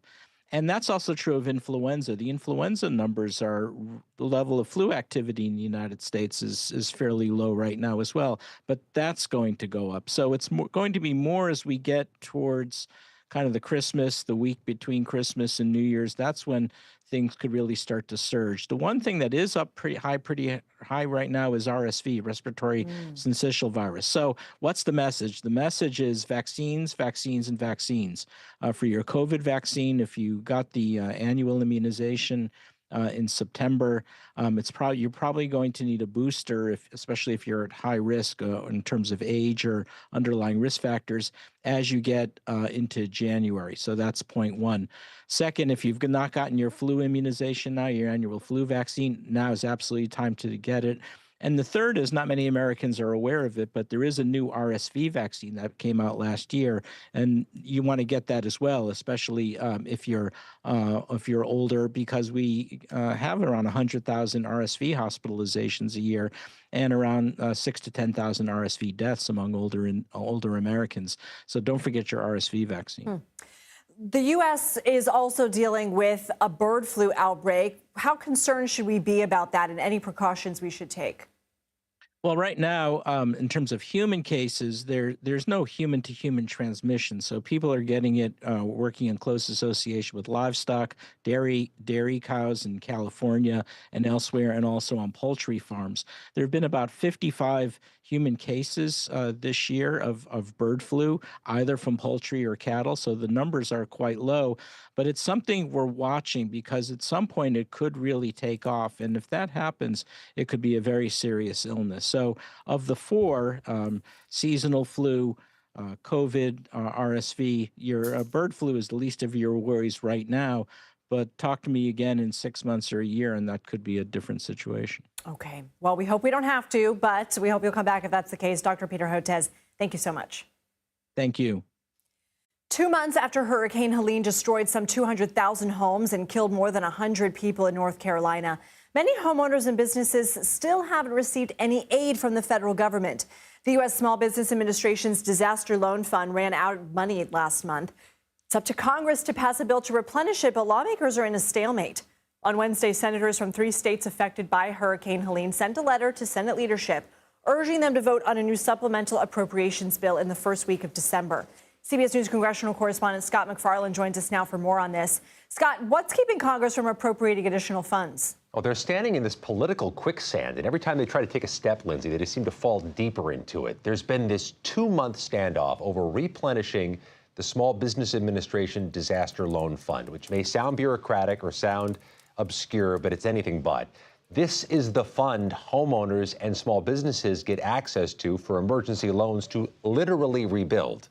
And that's also true of influenza. The influenza numbers the level of flu activity in the United States is fairly low right now as well, but that's going to go up. So it's going to be more as we get towards kind of the week between Christmas and New Year's. That's when things could really start to surge. The one thing that is up pretty high right now is RSV, respiratory syncytial virus. So what's the message? The message is vaccines, vaccines, and vaccines. For your COVID vaccine, if you got the annual immunization in September, you're probably going to need a booster, especially if you're at high risk in terms of age or underlying risk factors, as you get into January. So that's point one. Second, if you've not gotten your flu immunization now, your annual flu vaccine, now is absolutely time to get it. And the third is, not many Americans are aware of it, but there is a new RSV vaccine that came out last year, and you want to get that as well, especially if you're older, because we have around 100,000 RSV hospitalizations a year, and around 6,000 to 10,000 RSV deaths among older Americans. So don't forget your RSV vaccine. The U.S. is also dealing with a bird flu outbreak. How concerned should we be about that, and any precautions we should take? Well, right now, in terms of human cases, there's no human-to-human transmission. So people are getting it working in close association with livestock, dairy cows in California and elsewhere, and also on poultry farms. There have been about 55 human cases this year of bird flu, either from poultry or cattle. So the numbers are quite low, but it's something we're watching, because at some point it could really take off. And if that happens, it could be a very serious illness. So of the four, seasonal flu, COVID, RSV, your bird flu is the least of your worries right now. But talk to me again in 6 months or a year, and that could be a different situation. Okay. Well, we hope we don't have to, but we hope you'll come back if that's the case. Dr. Peter Hotez, thank you so much. Thank you. 2 months after Hurricane Helene destroyed some 200,000 homes and killed more than 100 people in North Carolina, many homeowners and businesses still haven't received any aid from the federal government. The U.S. Small Business Administration's Disaster Loan Fund ran out of money last month. It's up to Congress to pass a bill to replenish it, but lawmakers are in a stalemate. On Wednesday, senators from 3 states affected by Hurricane Helene sent a letter to Senate leadership urging them to vote on a new supplemental appropriations bill in the first week of December. CBS News congressional correspondent Scott McFarland joins us now for more on this. Scott, what's keeping Congress from appropriating additional funds? Well, they're standing in this political quicksand, and every time they try to take a step, Lindsay, they just seem to fall deeper into it. There's been this 2-month standoff over replenishing the Small Business Administration Disaster Loan Fund, which may sound bureaucratic or sound obscure, but it's anything but. This is the fund homeowners and small businesses get access to for emergency loans to literally rebuild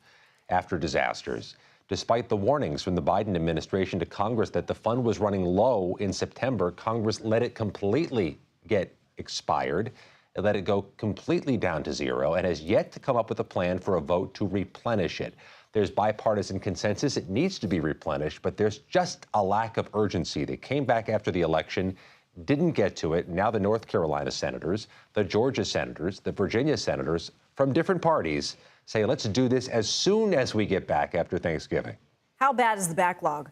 after disasters. Despite the warnings from the Biden administration to Congress that the fund was running low in September, Congress let it completely get expired, and let it go completely down to zero, and has yet to come up with a plan for a vote to replenish it. There's bipartisan consensus it needs to be replenished, but there's just a lack of urgency. They came back after the election, didn't get to it. Now the North Carolina senators, the Georgia senators, the Virginia senators from different parties say, let's do this as soon as we get back after Thanksgiving. How bad is the backlog?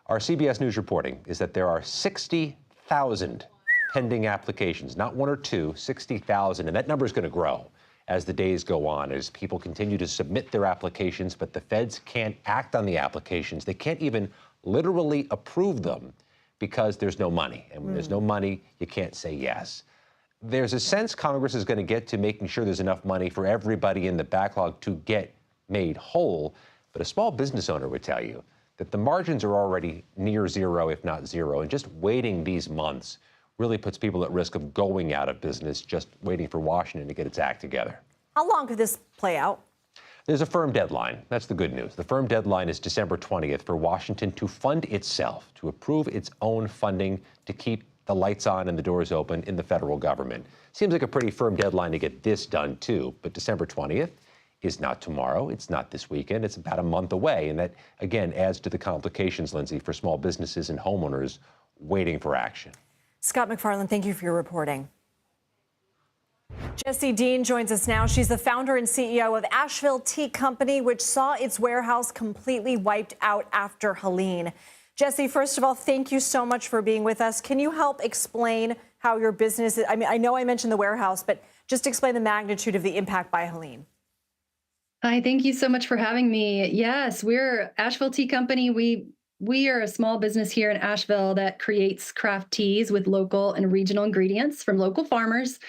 Our CBS News reporting is that there are 60,000 pending applications, not one or two, 60,000, and that number is going to grow. as the days go on, as people continue to submit their applications, but the feds can't act on the applications. They can't even literally approve them because there's no money. And when there's no money, you can't say yes. There's a sense Congress is going to get to making sure there's enough money for everybody in the backlog to get made whole. But a small business owner would tell you that the margins are already near zero, if not zero, and just waiting these months really puts people at risk of going out of business, just waiting for Washington to get its act together. How long could this play out? There's a firm deadline. That's the good news. The firm deadline is December 20th for Washington to fund itself, to approve its own funding to keep the lights on and the doors open in the federal government. Seems like a pretty firm deadline to get this done, too. But December 20th is not tomorrow. It's not this weekend. It's about a month away. And that, again, adds to the complications, Lindsay, for small businesses and homeowners waiting for action. Scott McFarland, thank you for your reporting. Jessie Dean joins us now. She's the founder and CEO of Asheville Tea Company, which saw its warehouse completely wiped out after Helene. Jessie, first of all, thank you so much for being with us. Can you help explain how your business is? I mean, I know I mentioned the warehouse, but just explain the magnitude of the impact by Helene. Hi, thank you so much for having me. Yes, we're Asheville Tea Company. We are a small business here in Asheville that creates craft teas with local and regional ingredients from local farmers.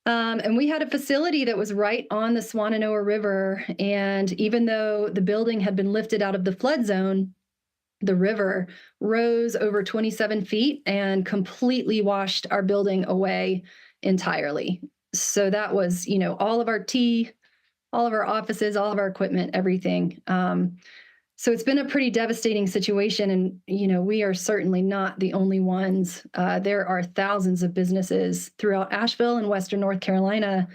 And we had a facility that was right on the Swananoa River. And even though the building had been lifted out of the flood zone, the river rose over 27 feet and completely washed our building away entirely. So that was, all of our tea, all of our offices, all of our equipment, everything. So it's been a pretty devastating situation. And, we are certainly not the only ones. There are thousands of businesses throughout Asheville and Western North Carolina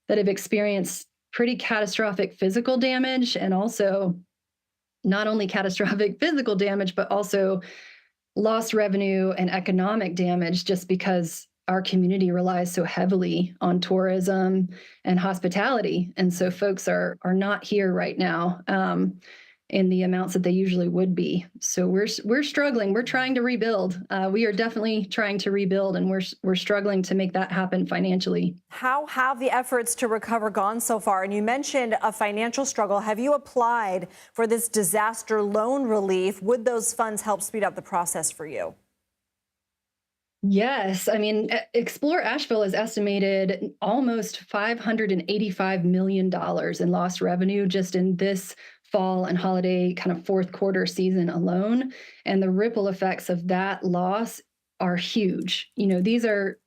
that have experienced pretty catastrophic physical damage, and also not only catastrophic physical damage, but also lost revenue and economic damage just because our community relies so heavily on tourism and hospitality. And so folks are not here right now. In the amounts that they usually would be. So we're struggling. We're trying to rebuild. We are definitely trying to rebuild, and we're struggling to make that happen financially. How have the efforts to recover gone so far? And you mentioned a financial struggle. Have you applied for this disaster loan relief? Would those funds help speed up the process for you? Yes. I mean, Explore Asheville has estimated almost $585 million in lost revenue just in this fall and holiday kind of fourth quarter season alone. And the ripple effects of that loss are huge. These are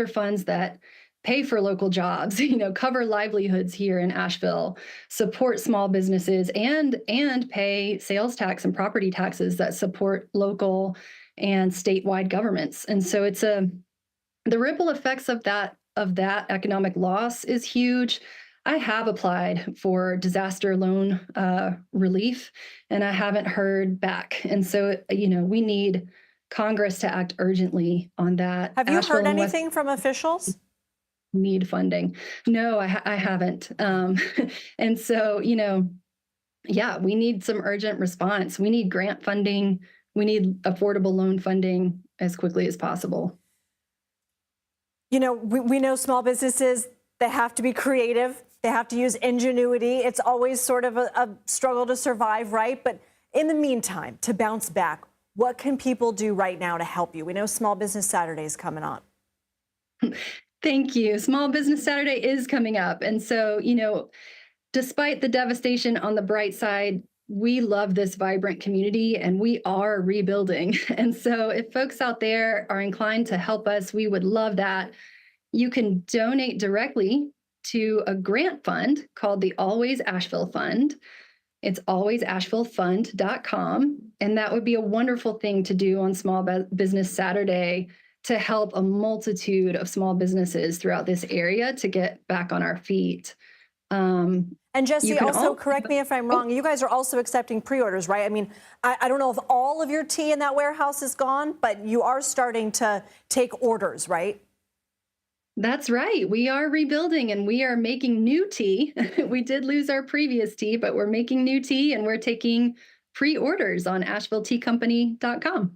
funds that pay for local jobs, cover livelihoods here in Asheville, support small businesses, and pay sales tax and property taxes that support local and statewide governments. And so the ripple effects of that economic loss is huge. I have applied for disaster loan relief, and I haven't heard back. And so, we need Congress to act urgently on that. Have you heard anything from officials? Need funding. No, I haven't. And so, we need some urgent response. We need grant funding. We need affordable loan funding as quickly as possible. We know small businesses, they have to be creative. They have to use ingenuity. It's always sort of a struggle to survive, right? But in the meantime, to bounce back, what can people do right now to help you? We know Small Business Saturday is coming up. Thank you. Small Business Saturday is coming up. And so, despite the devastation, on the bright side, we love this vibrant community and we are rebuilding. And so if folks out there are inclined to help us, we would love that. You can donate directly to a grant fund called the Always Asheville Fund. It's alwaysashevillefund.com. And that would be a wonderful thing to do on Small Business Saturday to help a multitude of small businesses throughout this area to get back on our feet. And Jessie, also correct me if I'm wrong, you guys are also accepting pre-orders, right? I mean, I don't know if all of your tea in that warehouse is gone, but you are starting to take orders, right? That's right. We are rebuilding and we are making new tea. We did lose our previous tea, but we're making new tea and we're taking pre-orders on AshevilleTeaCompany.com.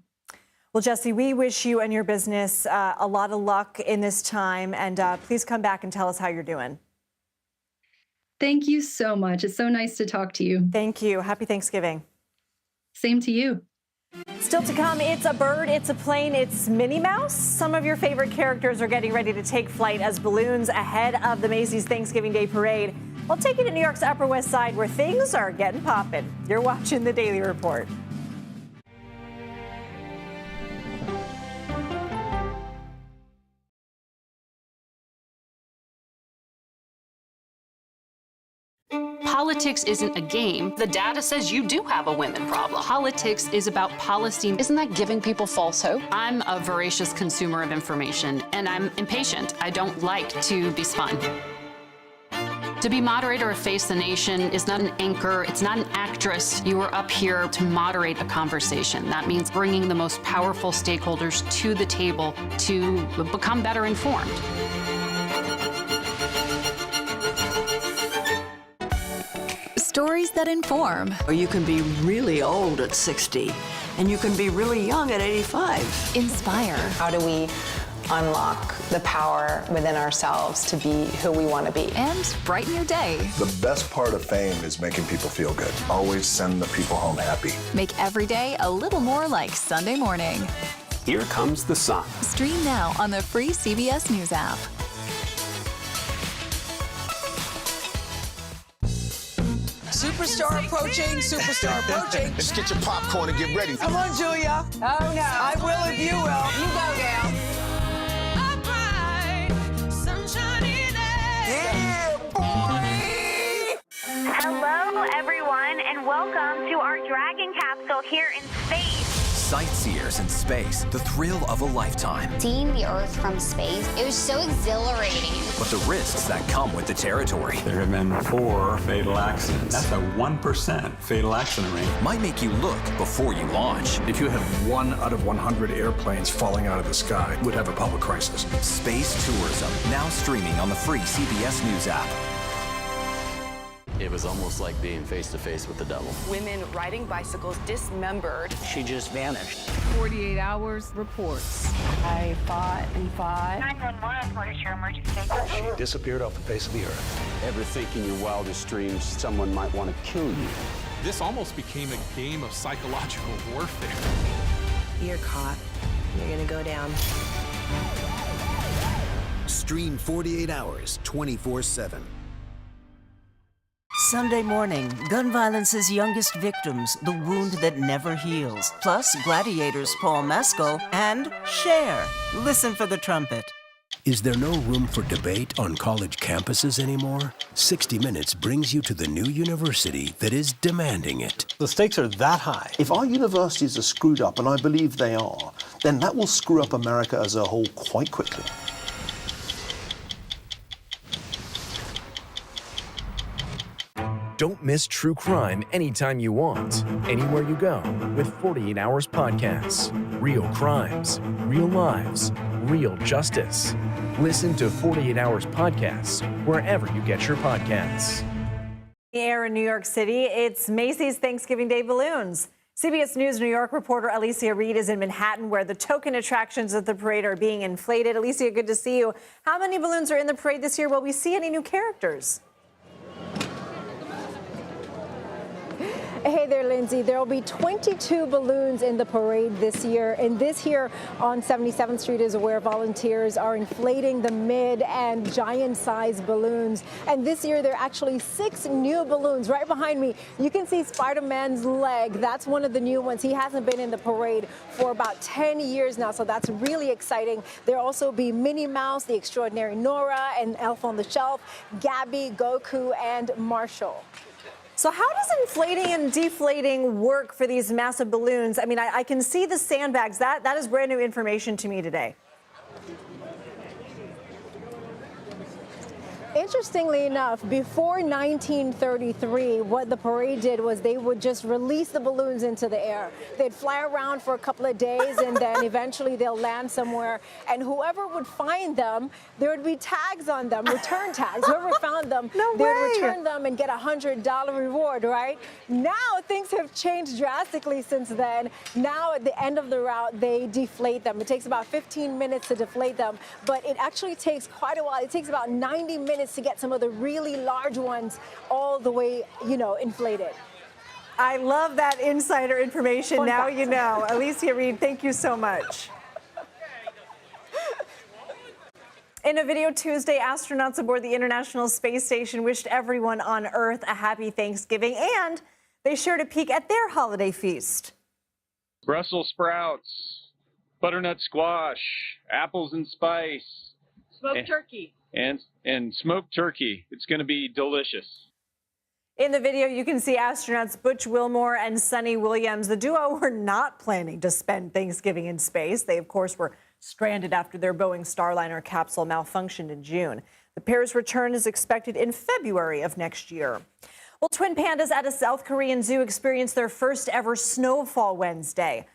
Well, Jessie, we wish you and your business a lot of luck in this time, and please come back and tell us how you're doing. Thank you so much. It's so nice to talk to you. Thank you. Happy Thanksgiving. Same to you. Still to come, it's a bird, it's a plane, it's Minnie Mouse. Some of your favorite characters are getting ready to take flight as balloons ahead of the Macy's Thanksgiving Day Parade. We'll take you to New York's Upper West Side where things are getting poppin'. You're watching The Daily Report. Politics isn't a game. The data says you do have a women problem. Politics is about policy. Isn't that giving people false hope? I'm a voracious consumer of information, and I'm impatient. I don't like to be spun. To be moderator of Face the Nation is not an anchor, it's not an actress. You are up here to moderate a conversation. That means bringing the most powerful stakeholders to the table to become better informed. Stories that inform. Or you can be really old at 60, and you can be really young at 85. Inspire. How do we unlock the power within ourselves to be who we want to be? And brighten your day. The best part of fame is making people feel good. Always send the people home happy. Make every day a little more like Sunday morning. Here comes the sun. Stream now on the free CBS News app. Superstar approaching, superstar approaching. Let's get your popcorn and get ready. Come on, Julia. Oh, no. I will if you will. You go, gal. Yeah, boy. Hello, everyone, and welcome to our Dragon capsule here in space. Sightseers in space, the thrill of a lifetime. Seeing the Earth from space, it was so exhilarating. But the risks that come with the territory. There have been 4 fatal accidents. That's a 1% fatal accident rate. Might make you look before you launch. If you had 1 out of 100 airplanes falling out of the sky, we'd have a public crisis. Space tourism, now streaming on the free CBS News app. It was almost like being face to face with the devil. Women riding bicycles dismembered. She just vanished. 48 hours reports. I fought and fought. 911, what is your emergency? She disappeared off the face of the earth. Ever think in your wildest dreams someone might want to kill you? This almost became a game of psychological warfare. You're caught. You're gonna go down. Stream 48 hours, 24/7. Sunday morning, gun violence's youngest victims, the wound that never heals. Plus, Gladiator's Paul Mescal and Cher. Listen for the trumpet. Is there no room for debate on college campuses anymore? 60 Minutes brings you to the new university that is demanding it. The stakes are that high. If our universities are screwed up, and I believe they are, then that will screw up America as a whole quite quickly. Don't miss true crime anytime you want, anywhere you go, with 48 Hours Podcasts. Real crimes, real lives, real justice. Listen to 48 Hours Podcasts wherever you get your podcasts. The air in New York City, it's Macy's Thanksgiving Day balloons. CBS News New York reporter Alicia Reed is in Manhattan where the token attractions at the parade are being inflated. Alicia, good to see you. How many balloons are in the parade this year? Will we see any new characters? Hey there, Lindsay. There will be 22 balloons in the parade this year. And this here on 77th Street is where volunteers are inflating the mid and giant-sized balloons. And this year, there are actually 6 new balloons right behind me. You can see Spider-Man's leg. That's one of the new ones. He hasn't been in the parade for about 10 years now, so that's really exciting. There'll also be Minnie Mouse, the extraordinary Nora, and Elf on the Shelf, Gabby, Goku, and Marshall. So how does inflating and deflating work for these massive balloons? I mean, I can see the sandbags. That is brand new information to me today. Interestingly enough, before 1933, what the parade did was they would just release the balloons into the air. They'd fly around for a couple of days and then eventually they'll land somewhere. And whoever would find them, there would be tags on them, return tags. Whoever found them, they would return them and get a $100 reward, right? Now things have changed drastically since then. Now at the end of the route, they deflate them. It takes about 15 minutes to deflate them, but it actually takes quite a while. It takes about 90 minutes hardest to get some of the really large ones all the way, inflated. I love that insider information. Fun Now fact. you know. Alicia Reed, thank you so much. In a video Tuesday, astronauts aboard the International Space Station wished everyone on Earth a happy Thanksgiving, and they shared a peek at their holiday feast. Brussels sprouts, butternut squash, apples and spice. Smoked turkey. And smoked turkey. It's going to be delicious. In the video, you can see astronauts Butch Wilmore and Sunny Williams. The duo were not planning to spend Thanksgiving in space. They, of course, were stranded after their Boeing Starliner capsule malfunctioned in June. The pair's return is expected in February of next year. Well, twin pandas at a South Korean zoo experienced their first ever snowfall Wednesday.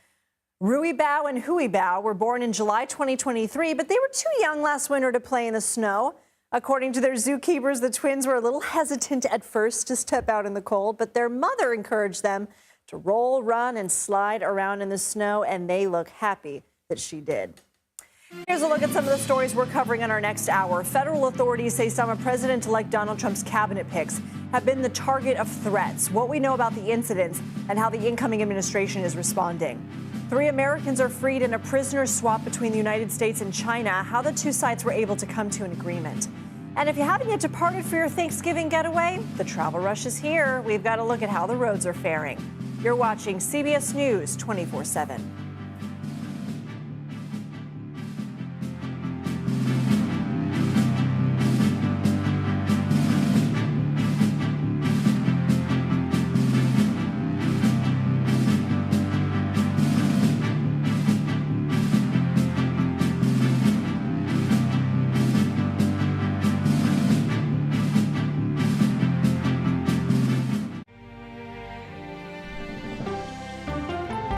Rui Bao and Hui Bao were born in July 2023, but they were too young last winter to play in the snow. According to their zookeepers, the twins were a little hesitant at first to step out in the cold, but their mother encouraged them to roll, run, and slide around in the snow, and they look happy that she did. Here's a look at some of the stories we're covering in our next hour. Federal authorities say some of President-elect Donald Trump's cabinet picks have been the target of threats, what we know about the incidents, and how the incoming administration is responding. 3 Americans are freed in a prisoner swap between the United States and China, how the two sides were able to come to an agreement. And if you haven't yet departed for your Thanksgiving getaway, the travel rush is here. We've got to look at how the roads are faring. You're watching CBS News 24/7.